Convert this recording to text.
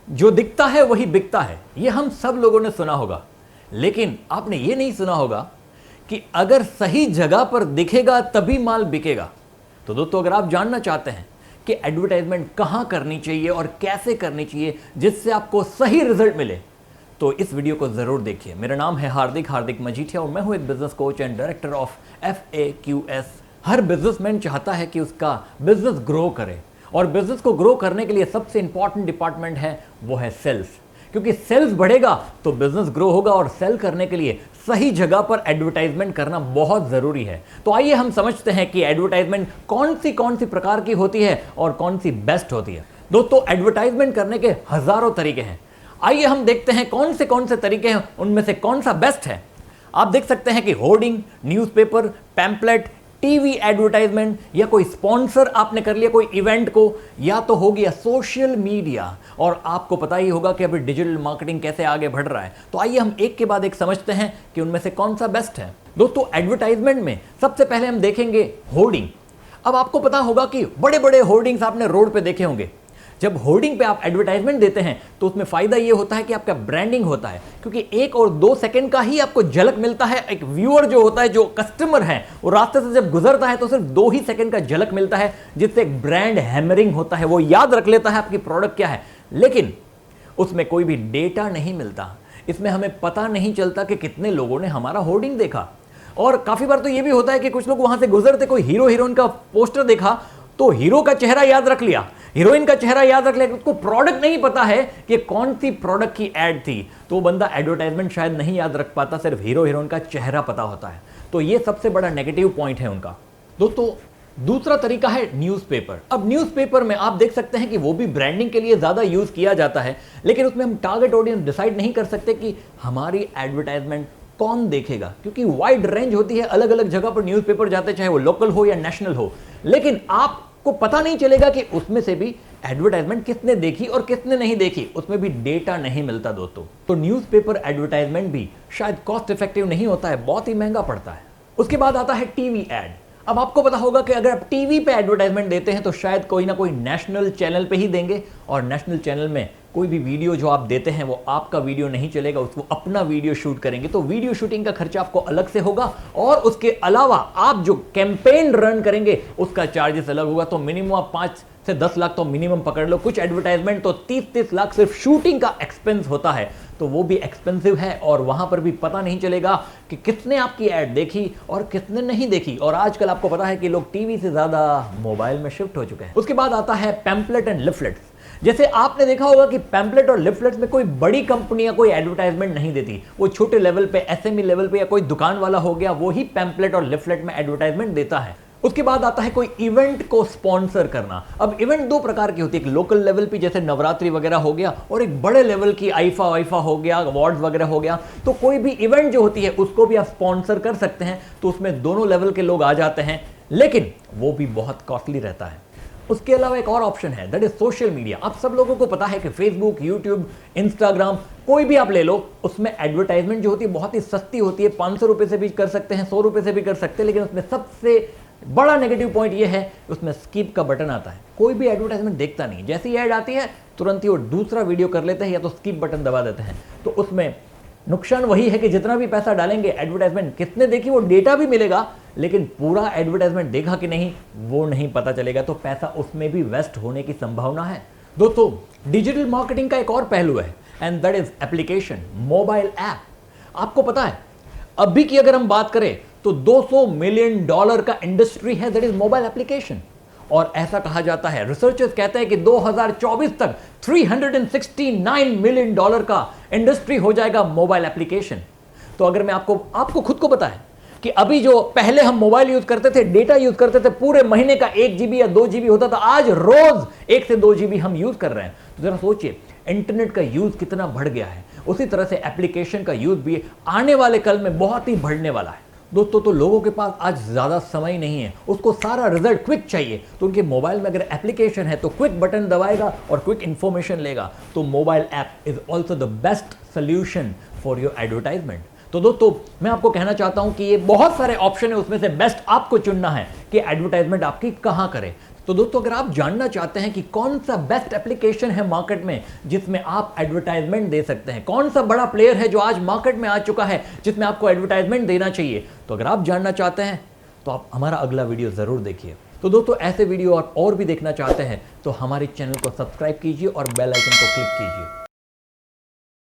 जो दिखता है वही बिकता है, ये हम सब लोगों ने सुना होगा। लेकिन आपने ये नहीं सुना होगा कि अगर सही जगह पर दिखेगा तभी माल बिकेगा। तो दोस्तों, अगर आप जानना चाहते हैं कि एडवर्टाइजमेंट कहां करनी चाहिए और कैसे करनी चाहिए जिससे आपको सही रिजल्ट मिले, तो इस वीडियो को जरूर देखिए। मेरा नाम है हार्दिक मजीठिया और मैं हूं एक business coach and director of FAQS। Her businessman चाहता है कि उसका बिजनेस ग्रो करे, और बिजनेस को ग्रो करने के लिए सबसे इंपॉर्टेंट डिपार्टमेंट है वो है सेल्स। क्योंकि सेल्स बढ़ेगा तो बिजनेस ग्रो होगा, और सेल करने के लिए सही जगह पर एडवर्टाइजमेंट करना बहुत जरूरी है। तो आइए हम समझते हैं कि एडवर्टाइजमेंट कौन सी प्रकार की होती है और कौन सी बेस्ट होती है। दोस्तों, एडवर्टाइजमेंट करने के हजारों तरीके हैं। आइए हम देखते हैं कौन से तरीके हैं, उनमें से कौन सा बेस्ट है। आप देख सकते हैं कि hoarding, newspaper, pamphlet, TV advertisement, या कोई स्पॉन्सर आपने कर लिया कोई इवेंट को, या तो हो गया सोशल मीडिया। और आपको पता ही होगा कि अभी डिजिटल मार्केटिंग कैसे आगे बढ़ रहा है। तो आइए हम एक के बाद एक समझते हैं कि उनमें से कौन सा बेस्ट है। दोस्तों, एडवर्टाइजमेंट में सबसे पहले हम देखेंगे होर्डिंग। अब आपको पता होगा कि बड़े बड़े होर्डिंग्स आपने रोड पे देखे होंगे। जब होर्डिंग पे आप एडवर्टाइजमेंट देते हैं तो उसमें फायदा ये होता है कि आपका ब्रांडिंग होता है, क्योंकि 1 और 2 सेकंड का ही आपको झलक मिलता है। एक व्यूअर जो होता है, जो कस्टमर है, वो रास्ते से जब गुजरता है तो सिर्फ 2 ही सेकंड का झलक मिलता है, जिससे एक ब्रांड हैमरिंग होता है। वो याद रख लेता है आपकी प्रोडक्ट क्या है, लेकिन उसमें कोई भी डेटा नहीं मिलता। इसमें हमें पता नहीं चलता कि कितने लोगों ने हमारा होर्डिंग देखा। और काफी बार तो ये भी होता है कि कुछ लोग वहां से गुजरते, कोई हीरो हीरोइन का पोस्टर देखा तो हीरो का चेहरा याद रख लिया, हीरोइन का चेहरा याद रख लिया, उसको प्रोडक्ट नहीं पता है कि कौन सी प्रोडक्ट की एड थी। तो वो बंदा एडवर्टाइजमेंट शायद नहीं याद रख पाता, सिर्फ हीरो हीरोइन का चेहरा पता होता है। तो ये सबसे बड़ा नेगेटिव पॉइंट है उनका। दोस्तों, दूसरा तरीका है न्यूज़पेपर। अब न्यूज़पेपर में आप देख सकते हैं कि वो भी ब्रांडिंग के लिए ज्यादा यूज किया जाता है, लेकिन उसमें हम टारगेट ऑडियंस डिसाइड नहीं कर सकते कि हमारी एडवर्टाइजमेंट कौन देखेगा, क्योंकि वाइड रेंज होती है। अलग अलग जगह पर न्यूज़पेपर जाते, चाहे वो लोकल हो या नेशनल हो, लेकिन आपको पता नहीं चलेगा कि उसमें से भी एडवर्टाइजमेंट किसने देखी और किसने नहीं देखी। उसमें भी डेटा नहीं मिलता दोस्तों। तो न्यूज़पेपर एडवर्टाइजमेंट भी शायद कॉस्ट इफेक्टिव नहीं होता है, बहुत ही महंगा पड़ता है। उसके बाद आता है टीवी एड। अब आपको पता होगा कि अगर आप टीवी पे एडवर्टाइजमेंट देते हैं तो शायद कोई ना कोई नेशनल चैनल पे ही देंगे, और नेशनल चैनल में कोई भी वीडियो जो आप देते हैं वो आपका वीडियो नहीं चलेगा, उसको अपना वीडियो शूट करेंगे। तो वीडियो शूटिंग का खर्चा आपको अलग से होगा, और उसके अलावा आप जो कैंपेन रन करेंगे उसका चार्जेस अलग होगा। तो मिनिमम आप 5 से 10 लाख तो मिनिमम पकड़ लो। कुछ एडवर्टाइजमेंट तो 30-30 लाख सिर्फ शूटिंग का एक्सपेंस होता है, तो वो भी एक्सपेंसिव है, और वहां पर भी पता नहीं चलेगा कि किसने आपकी एड देखी और किसने नहीं देखी। और आजकल आपको पता है कि लोग टीवी से ज्यादा मोबाइल में शिफ्ट हो चुके हैं। उसके बाद आता है पैम्पलेट एंड लिफलेट्स। जैसे आपने देखा होगा कि पैम्पलेट और लिफलेट्स में कोई बड़ी कंपनियां कोई एडवर्टाइजमेंट नहीं देती, वो छोटे लेवल पे, SME लेवल पे, या कोई दुकान वाला हो गया, वो ही पैम्पलेट और लिफलेट में एडवर्टाइजमेंट देता है। उसके बाद आता है कोई इवेंट को स्पॉन्सर करना। अब इवेंट 2 प्रकार की होती है, एक लोकल लेवल पे जैसे नवरात्रि वगैरह हो गया, और एक बड़े लेवल की आईफा वाइफा हो गया, अवार्ड्स वगैरह हो गया। तो कोई भी इवेंट जो होती है उसको भी आप स्पॉन्सर कर सकते हैं। तो उसमें दोनों लेवल के लोग आ जाते हैं, लेकिन वो भी बहुत कॉस्टली रहता है। उसके अलावा एक और ऑप्शन है, दैट इज सोशल मीडिया। आप सब लोगों को पता है कि फेसबुक, यूट्यूब, इंस्टाग्राम, कोई भी आप ले लो, उसमें एडवर्टाइजमेंट जो होती है बहुत ही सस्ती होती है। 500 रुपए से भी कर सकते हैं, 100 रुपए से भी कर सकते हैं, लेकिन उसमें सबसे बड़ा नेगेटिव पॉइंट यह है, उसमें स्किप का बटन आता है। कोई भी एडवर्टाइजमेंट देखता नहीं, जैसी ऐड आती है तुरंत ही वो दूसरा वीडियो कर लेते हैं, या तो स्किप बटन दबा देते हैं। तो उसमें नुकसान वही है कि जितना भी पैसा डालेंगे, एडवर्टाइजमेंट किसने देखी वो डेटा भी मिलेगा, लेकिन पूरा एडवर्टाइजमेंट देखा कि नहीं वो नहीं पता चलेगा। तो पैसा उसमें भी वेस्ट होने की संभावना है। दोस्तों, डिजिटल मार्केटिंग का एक और पहलू है, and that is application, mobile app. आपको पता है अभी की अगर हम बात करें तो $200 मिलियन का इंडस्ट्री है, दैट इज मोबाइल एप्लीकेशन। और ऐसा कहा जाता है, रिसर्चर्स कहते हैं कि 2024 तक $369 मिलियन का इंडस्ट्री हो जाएगा मोबाइल एप्लीकेशन। तो अगर मैं आपको खुद को पता है कि अभी जो पहले हम मोबाइल यूज करते थे, डेटा यूज करते थे, पूरे महीने का 1 GB या 2 GB होता था, आज रोज 1 से 2 GB हम यूज कर रहे हैं। तो जरा सोचिए इंटरनेट का यूज कितना बढ़ गया है। उसी तरह से एप्लीकेशन का यूज भी आने वाले कल में बहुत ही बढ़ने वाला है। दोस्तों, तो लोगों के पास आज ज्यादा समय नहीं है, उसको सारा रिजल्ट क्विक चाहिए। तो उनके मोबाइल में अगर एप्लीकेशन है तो क्विक बटन दबाएगा और क्विक इंफॉर्मेशन लेगा। तो mobile app is also the best solution for your advertisement. तो दोस्तों, मैं आपको कहना चाहता हूं कि ये बहुत सारे ऑप्शन है, उसमें से बेस्ट आपको चुनना है कि एडवर्टाइजमेंट आपकी कहां करें। तो दोस्तों अगर आप जानना चाहते हैं कि कौन सा बेस्ट एप्लीकेशन है मार्केट में जिसमें आप एडवर्टाइजमेंट दे सकते हैं, कौन सा बड़ा प्लेयर है जो आज मार्केट में आ चुका है जिसमें आपको एडवर्टाइजमेंट देना चाहिए, तो अगर आप जानना चाहते हैं तो आप हमारा अगला वीडियो जरूर देखिए। तो दोस्तों ऐसे वीडियो आप और भी देखना चाहते हैं तो हमारे चैनल को सब्सक्राइब कीजिए और बेल आइकन को क्लिक कीजिए।